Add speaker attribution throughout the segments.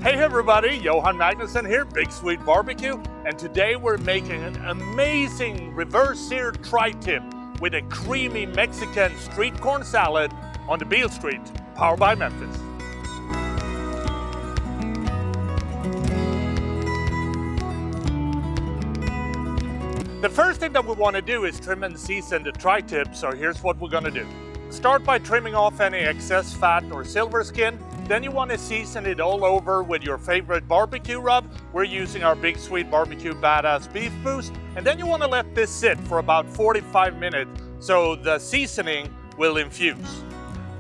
Speaker 1: Hey everybody, Johan Magnusson here, Big Sweet Barbecue, and today we're making an amazing reverse seared tri-tip with a creamy Mexican street corn salad on the Beale Street, powered by Memphis. The first thing that we want to do is trim and season the tri-tip, so here's what we're going to do. Start by trimming off any excess fat or silver skin. Then you want to season it all over with your favorite barbecue rub. We're using our Big Sweet Barbecue Badass Beef Boost. And then you want to let this sit for about 45 minutes so the seasoning will infuse.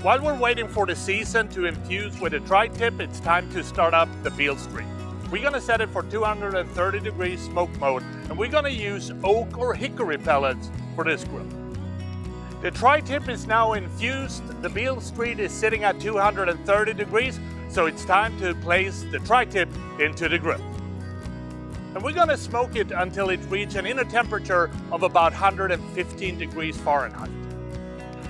Speaker 1: While we're waiting for the season to infuse with the tri-tip, it's time to start up the Beale Street. We're going to set it for 230 degrees smoke mode, and we're going to use oak or hickory pellets for this grill. The tri-tip is now infused. The Beale Street is sitting at 230 degrees, so it's time to place the tri-tip into the grill. And we're going to smoke it until it reaches an inner temperature of about 115 degrees Fahrenheit.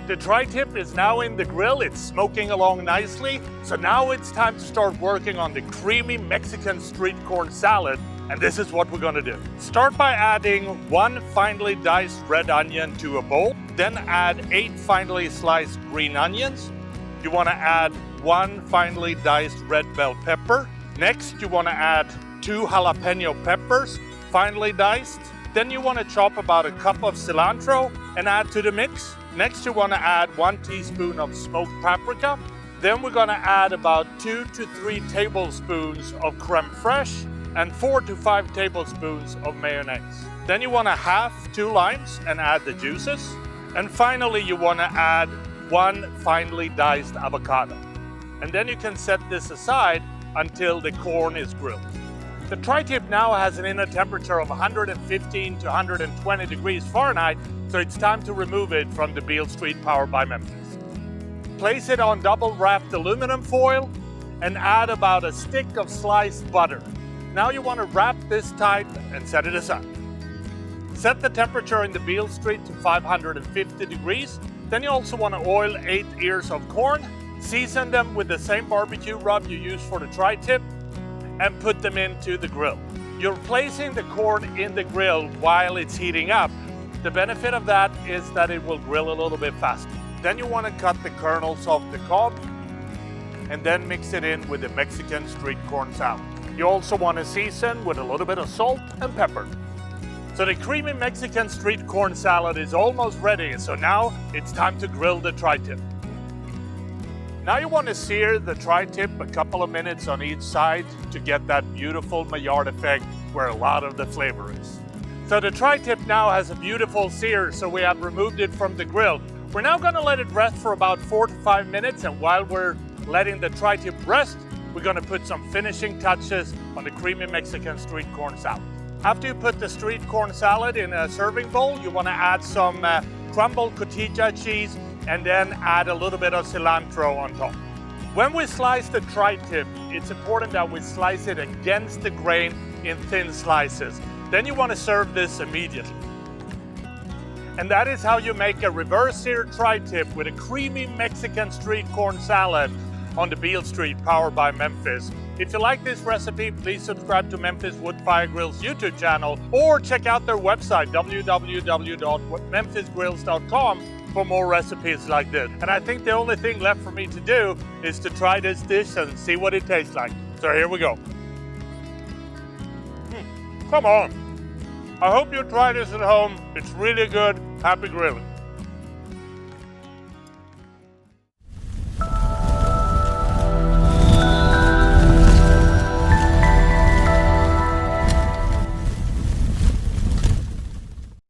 Speaker 1: The tri-tip is now in the grill. It's smoking along nicely. So now it's time to start working on the creamy Mexican street corn salad. And this is what we're going to do. Start by adding 1 finely diced red onion to a bowl. Then add 8 finely sliced green onions. You want to add 1 finely diced red bell pepper. Next, you want to add 2 jalapeno peppers, finely diced. Then you want to chop about a cup of cilantro and add to the mix. Next, you want to add 1 teaspoon of smoked paprika. Then we're going to add about 2 to 3 tablespoons of creme fraiche and 4 to 5 tablespoons of mayonnaise. Then you want to half 2 limes and add the juices. And finally, you want to add 1 finely diced avocado. And then you can set this aside until the corn is grilled. The tri-tip now has an inner temperature of 115 to 120 degrees Fahrenheit, so it's time to remove it from the Beale Street powered by Memphis. Place it on double wrapped aluminum foil and add about a stick of sliced butter. Now you want to wrap this tight and set it aside. Set the temperature in the Beale Street to 550 degrees. Then you also want to oil 8 ears of corn, season them with the same barbecue rub you use for the tri-tip, and put them into the grill. You're placing the corn in the grill while it's heating up. The benefit of that is that it will grill a little bit faster. Then you want to cut the kernels off the cob and then mix it in with the Mexican street corn salad. You also want to season with a little bit of salt and pepper. So the creamy Mexican street corn salad is almost ready, so now it's time to grill the tri-tip. Now you want to sear the tri-tip a couple of minutes on each side to get that beautiful Maillard effect where a lot of the flavor is. So the tri-tip now has a beautiful sear, so we have removed it from the grill. We're now going to let it rest for about 4 to 5 minutes, and while we're letting the tri-tip rest, we're going to put some finishing touches on the creamy Mexican street corn salad. After you put the street corn salad in a serving bowl, you want to add some crumbled cotija cheese and then add a little bit of cilantro on top. When we slice the tri-tip, it's important that we slice it against the grain in thin slices. Then you want to serve this immediately. And that is how you make a reverse seared tri-tip with a creamy Mexican street corn salad on the Beale Street powered by Memphis. If you like this recipe, please subscribe to Memphis Woodfire Grill's YouTube channel or check out their website www.memphisgrills.com for more recipes like this. And I think the only thing left for me to do is to try this dish and see what it tastes like. So here we go. Come on. I hope you try this at home. It's really good. Happy grilling.